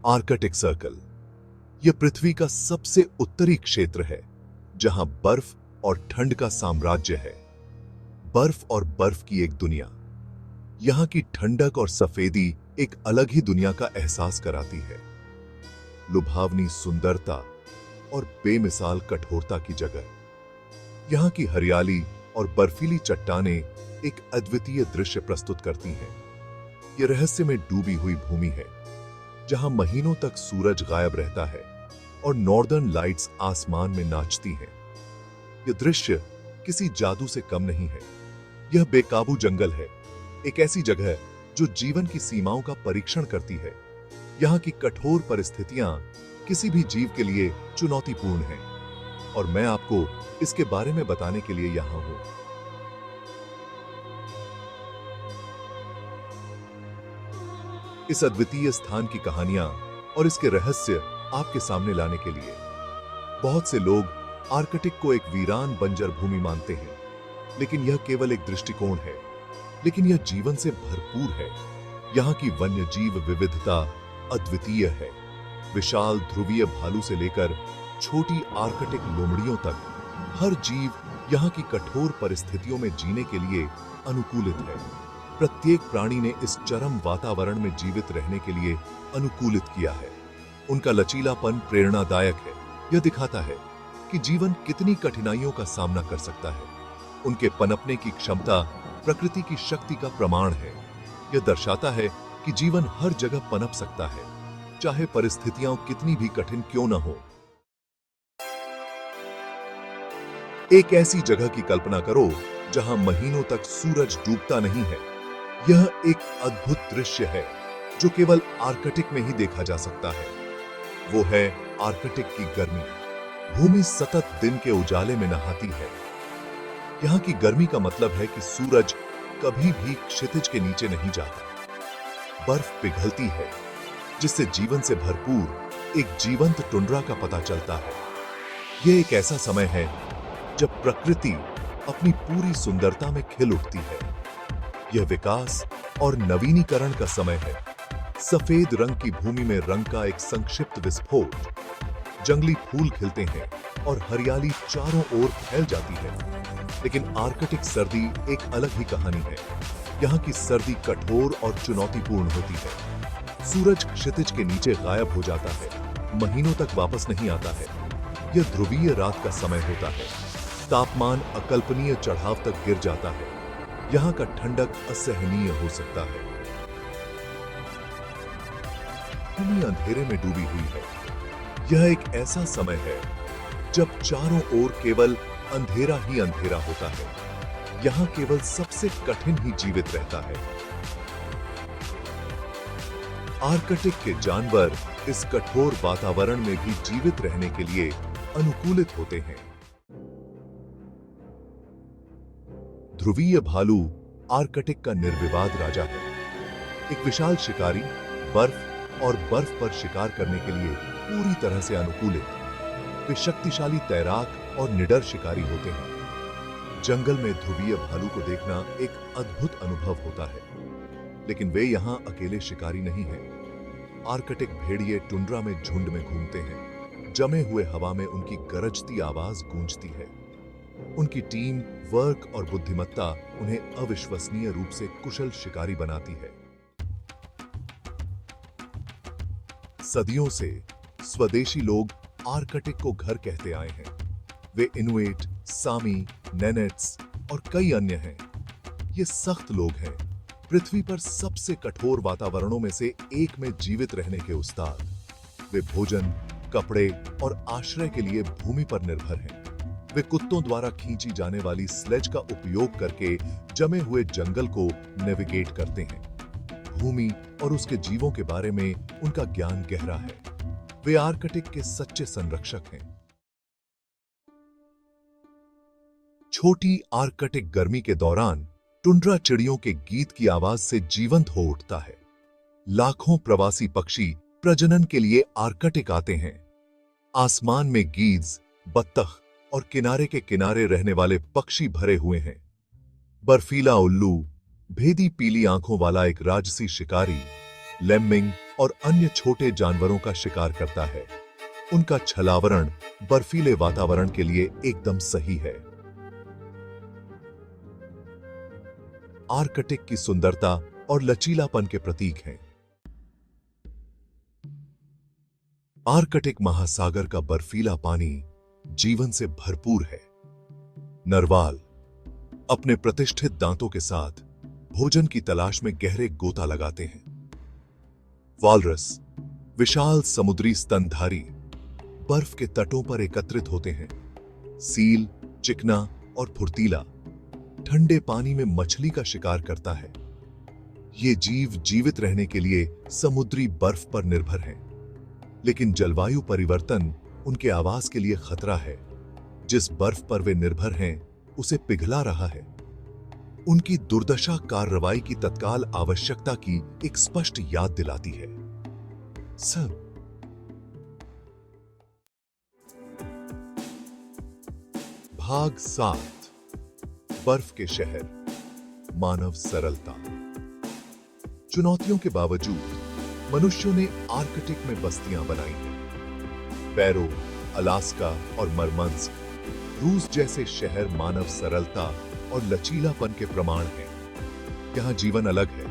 Arctic circle यह पृथ्वी का सबसे उत्तरी क्षेत्र है, जहां बर्फ और ठंड का साम्राज्य है। बर्फ और बर्फ की एक दुनिया। यहां की ठंडक और सफेदी एक अलग ही दुनिया का एहसास कराती है। लुभावनी सुंदरता और बेमिसाल कठोरता की जगह। यहां की हरियाली और बर्फीली चट्टानें एक अद्वितीय दृश्य प्रस्तुत करती हैं। यह रहस्य में डूबी हुई भूमि है, जहां महीनों तक सूरज गायब रहता है और नॉर्दर्न लाइट्स आसमान में नाचती हैं। यह दृश्य किसी जादू से कम नहीं है। यह बेकाबू जंगल है, एक ऐसी जगह जो जीवन की सीमाओं का परीक्षण करती है। यहाँ की कठोर परिस्थितियां किसी भी जीव के लिए चुनौतीपूर्ण हैं, और मैं आपको इसके बारे में बताने के लिए यहां हूं। इस अद्वितीय स्थान की कहानियां और इसके रहस्य आपके सामने लाने के लिए। बहुत से लोग आर्कटिक को एक वीरान बंजर भूमि मानते हैं, लेकिन यह केवल एक दृष्टिकोण है। लेकिन यह जीवन से भरपूर है। यहाँ की वन्य जीव विविधता अद्वितीय है। विशाल ध्रुवीय भालू से लेकर छोटी आर्कटिक लोमड़ियों तक, हर जीव यहाँ की कठोर परिस्थितियों में जीने के लिए अनुकूलित है। प्रत्येक प्राणी ने इस चरम वातावरण में जीवित रहने के लिए अनुकूलित किया है। उनका लचीलापन प्रेरणादायक है। यह दिखाता है कि जीवन कितनी कठिनाइयों का सामना कर सकता है। उनके पनपने की क्षमता प्रकृति की शक्ति का प्रमाण है। यह दर्शाता है कि जीवन हर जगह पनप सकता है, चाहे परिस्थितियां कितनी भी कठिन क्यों न हो। एक ऐसी जगह की कल्पना करो जहां महीनों तक सूरज डूबता नहीं है। यह एक अद्भुत दृश्य है जो केवल आर्कटिक में ही देखा जा सकता है। वो है आर्कटिक की गर्मी। भूमि सतत दिन के उजाले में नहाती है। यहाँ की गर्मी का मतलब है कि सूरज कभी भी क्षितिज के नीचे नहीं जाता। बर्फ पिघलती है, जिससे जीवन से भरपूर एक जीवंत टुंड्रा का पता चलता है। यह एक ऐसा समय है जब प्रकृति अपनी पूरी सुंदरता में खिल उठती है। यह विकास और नवीनीकरण का समय है। सफेद रंग की भूमि में रंग का एक संक्षिप्त विस्फोट। जंगली फूल खिलते हैं और हरियाली चारों ओर फैल जाती है। लेकिन आर्कटिक सर्दी एक अलग ही कहानी है। यहाँ की सर्दी कठोर और चुनौतीपूर्ण होती है। सूरज क्षितिज के नीचे गायब हो जाता है, महीनों तक वापस नहीं आता है। यह ध्रुवीय रात का समय होता है। तापमान अकल्पनीय चढ़ाव तक गिर जाता है। यहाँ का ठंडक असहनीय हो सकता है। भूमि अंधेरे में डूबी हुई है। यह एक ऐसा समय है जब चारों ओर केवल अंधेरा ही अंधेरा होता है। यहाँ केवल सबसे कठिन ही जीवित रहता है। आर्कटिक के जानवर इस कठोर वातावरण में भी जीवित रहने के लिए अनुकूलित होते हैं। ध्रुवीय भालू आर्कटिक का निर्विवाद राजा है। एक विशाल शिकारी, बर्फ और बर्फ पर शिकार करने के लिए पूरी तरह से अनुकूलित। वे शक्तिशाली तैराक और निडर शिकारी होते हैं। जंगल में ध्रुवीय भालू को देखना एक अद्भुत अनुभव होता है। लेकिन वे यहां अकेले शिकारी नहीं हैं। आर्कटिक भेड़िए टुंड्रा में झुंड में घूमते हैं। जमे हुए हवा में उनकी गरजती आवाज गूंजती है। उनकी टीम वर्क और बुद्धिमत्ता उन्हें अविश्वसनीय रूप से कुशल शिकारी बनाती है। सदियों से स्वदेशी लोग आर्कटिक को घर कहते आए हैं। वे इनुइट, सामी, नेनेट्स और कई अन्य हैं। ये सख्त लोग हैं, पृथ्वी पर सबसे कठोर वातावरणों में से एक में जीवित रहने के उस्ताद। वे भोजन, कपड़े और आश्रय के लिए भूमि पर निर्भर हैं। वे कुत्तों द्वारा खींची जाने वाली स्लेज का उपयोग करके जमे हुए जंगल को नेविगेट करते हैं। भूमि और उसके जीवों के बारे में उनका ज्ञान गहरा है। वे आर्कटिक के सच्चे संरक्षक हैं। छोटी आर्कटिक गर्मी के दौरान टुंड्रा चिड़ियों के गीत की आवाज से जीवंत हो उठता है। लाखों प्रवासी पक्षी प्रजनन के लिए आर्कटिक आते हैं। आसमान में गीज, बत्तख और किनारे के किनारे रहने वाले पक्षी भरे हुए हैं। बर्फीला उल्लू, भेदी पीली आंखों वाला एक राजसी शिकारी, लेम्मिंग और अन्य छोटे जानवरों का शिकार करता है। उनका छलावरण बर्फीले वातावरण के लिए एकदम सही है। आर्कटिक की सुंदरता और लचीलापन के प्रतीक हैं। आर्कटिक महासागर का बर्फीला पानी जीवन से भरपूर है। नरवाल अपने प्रतिष्ठित दांतों के साथ भोजन की तलाश में गहरे गोता लगाते हैं। वालरस विशाल समुद्री स्तनधारी बर्फ के तटों पर एकत्रित होते हैं। सील चिकना और फुर्तीला ठंडे पानी में मछली का शिकार करता है। ये जीव जीवित रहने के लिए समुद्री बर्फ पर निर्भर हैं, लेकिन जलवायु परिवर्तन उनके आवास के लिए खतरा है। जिस बर्फ पर वे निर्भर हैं उसे पिघला रहा है। उनकी दुर्दशा कार्रवाई की तत्काल आवश्यकता की एक स्पष्ट याद दिलाती है। सब भाग 7 बर्फ के शहर, मानव सरलता। चुनौतियों के बावजूद मनुष्यों ने आर्कटिक में बस्तियां बनाई हैं। पैरो, अलास्का और मरमंस्क रूस जैसे शहर मानव सरलता और लचीलापन के प्रमाण हैं। यहाँ जीवन अलग है।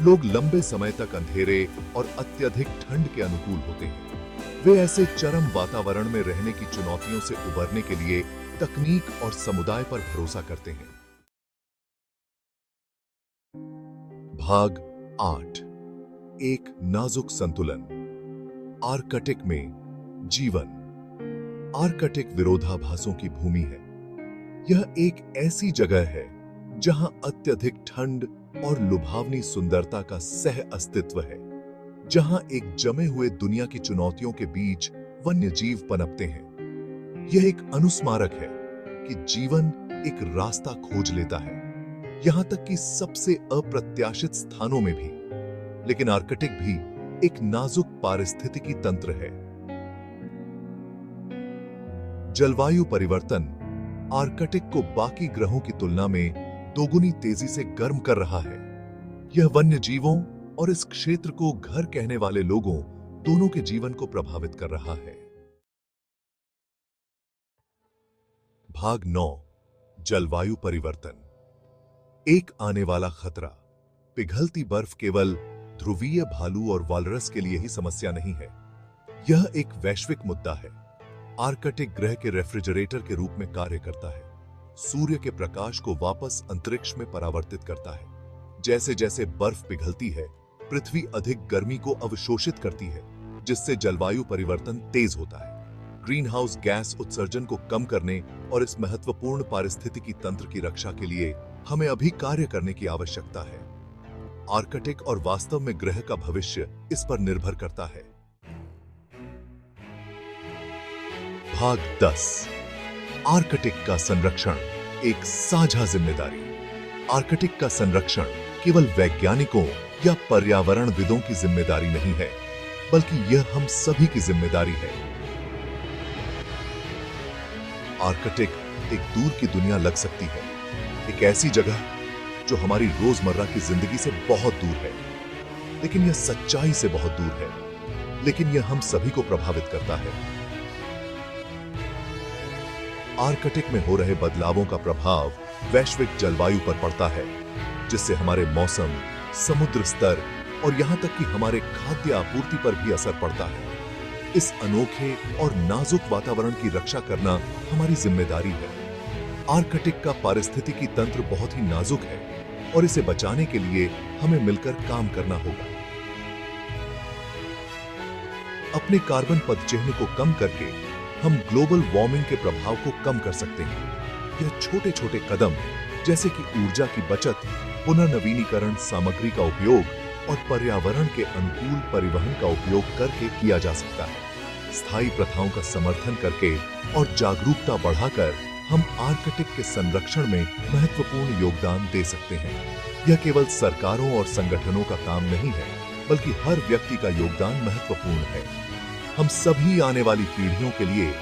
लोग लंबे समय तक अंधेरे और अत्यधिक ठंड के अनुकूल होते हैं। वे ऐसे चरम वातावरण में रहने की चुनौतियों से उबरने के लिए तकनीक और समुदाय पर भरोसा करते हैं। भाग 8 एक नाजुक संतुलन। आर्कटिक में जीवन। आर्कटिक विरोधाभासों की भूमि है। यह एक ऐसी जगह है जहां अत्यधिक ठंड और लुभावनी सुंदरता का सह अस्तित्व है, जहां एक जमे हुए दुनिया की चुनौतियों के बीच वन्य जीव पनपते हैं। यह एक अनुस्मारक है कि जीवन एक रास्ता खोज लेता है, यहां तक कि सबसे अप्रत्याशित स्थानों में भी। लेकिन आर्कटिक भी एक नाजुक पारिस्थितिकी तंत्र है। जलवायु परिवर्तन आर्कटिक को बाकी ग्रहों की तुलना में दोगुनी तेजी से गर्म कर रहा है। यह वन्य जीवों और इस क्षेत्र को घर कहने वाले लोगों दोनों के जीवन को प्रभावित कर रहा है। भाग 9 जलवायु परिवर्तन। एक आने वाला खतरा। पिघलती बर्फ केवल ध्रुवीय भालू और वालरस के लिए ही समस्या नहीं है, यह एक वैश्विक मुद्दा है। आर्कटिक ग्रह के रेफ्रिजरेटर के रूप में कार्य करता है। सूर्य के प्रकाश को वापस अंतरिक्ष में परावर्तित करता है। जैसे जैसे बर्फ पिघलती है, पृथ्वी अधिक गर्मी को अवशोषित करती है, जिससे जलवायु परिवर्तन तेज होता है। ग्रीन हाउस गैस उत्सर्जन को कम करने और इस महत्वपूर्ण पारिस्थितिकी तंत्र की रक्षा के लिए हमें अभी कार्य करने की आवश्यकता है। आर्कटिक और वास्तव में ग्रह का भविष्य इस पर निर्भर करता है। भाग 10 आर्कटिक का संरक्षण, एक साझा जिम्मेदारी। आर्कटिक का संरक्षण केवल वैज्ञानिकों या पर्यावरणविदों की जिम्मेदारी नहीं है, बल्कि यह हम सभी की जिम्मेदारी है। आर्कटिक एक दूर की दुनिया लग सकती है, एक ऐसी जगह जो हमारी रोजमर्रा की जिंदगी से बहुत दूर है, लेकिन यह सच्चाई से बहुत दूर है। लेकिन यह हम सभी को प्रभावित करता है। आर्कटिक में हो रहे बदलावों का प्रभाव वैश्विक जलवायु पर पड़ता है, जिससे हमारे मौसम, समुद्र स्तर और यहां तक कि हमारे खाद्य आपूर्ति पर भी असर पड़ता है। इस अनोखे और नाजुक वातावरण की रक्षा करना हमारी जिम्मेदारी है। आर्कटिक का पारिस्थितिकी तंत्र बहुत ही नाजुक है और इसे बचाने के लिए हमें मिलकर काम करना होगा। अपने कार्बन पदचिह्न को कम करके हम ग्लोबल वार्मिंग के प्रभाव को कम कर सकते हैं। यह छोटे छोटे कदम जैसे कि ऊर्जा की बचत, पुनर्नवीनीकरण सामग्री का उपयोग और पर्यावरण के अनुकूल परिवहन का उपयोग करके किया जा सकता है। स्थायी प्रथाओं का समर्थन करके और जागरूकता बढ़ाकर हम आर्कटिक के संरक्षण में महत्वपूर्ण योगदान दे सकते हैं। यह केवल सरकारों और संगठनों का काम नहीं है, बल्कि हर व्यक्ति का योगदान महत्वपूर्ण है। हम सभी आने वाली पीढ़ियों के लिए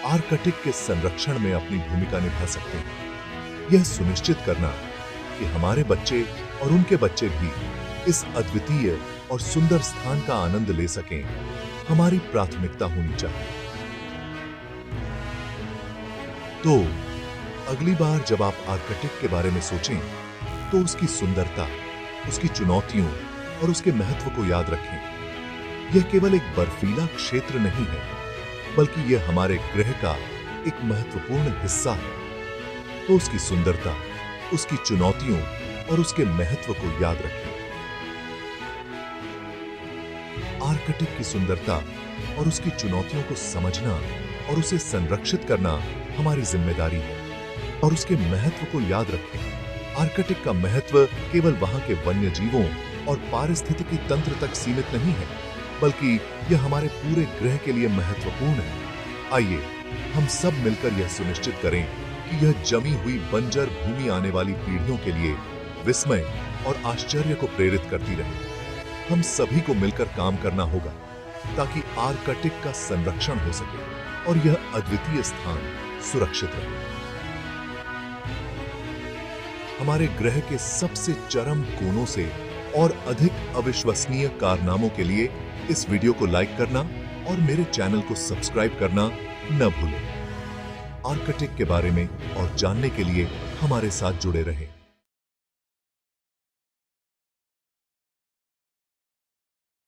आर्कटिक के संरक्षण में अपनी भूमिका निभा सकते हैं। यह सुनिश्चित करना कि हमारे बच्चे और उनके बच्चे भी इस अद्वितीय और सुंदर स्थान का आनंद ले सकें, हमारी प्राथमिकता होनी चाहिए। तो अगली बार जब आप आर्कटिक के बारे में सोचें, तो उसकी सुंदरता, उसकी चुनौतियों और उसके महत्व को याद रखें। यह केवल एक बर्फीला क्षेत्र नहीं है, बल्कि यह हमारे ग्रह का एक महत्वपूर्ण हिस्सा है। तो उसकी सुंदरता, उसकी चुनौतियों और उसके महत्व को याद रखें। आर्कटिक की सुंदरता और उसकी चुनौतियों को समझना और उसे संरक्षित करना हमारी जिम्मेदारी है। और उसके महत्व को याद रखें। आर्कटिक का महत्व केवल वहां के वन्य जीवों और पारिस्थितिकी तंत्र तक सीमित नहीं है, बल्कि यह हमारे पूरे ग्रह के लिए महत्वपूर्ण है। आइए हम सब मिलकर यह सुनिश्चित करें कि यह जमी हुई बंजर भूमि आने वाली पीढ़ियों के लिए विस्मय और आश्चर्य को प्रेरित करती रहे। हम सभी को मिलकर काम करना होगा ताकि आर्कटिक का संरक्षण हो सके और यह अद्वितीय स्थान सुरक्षित रहे। हमारे ग्रह के सबसे चरम कोनों से और अधिक अविश्वसनीय कारनामों के लिए इस वीडियो को लाइक करना और मेरे चैनल को सब्सक्राइब करना न भूलें। आर्कटिक के बारे में और जानने के लिए हमारे साथ जुड़े रहें।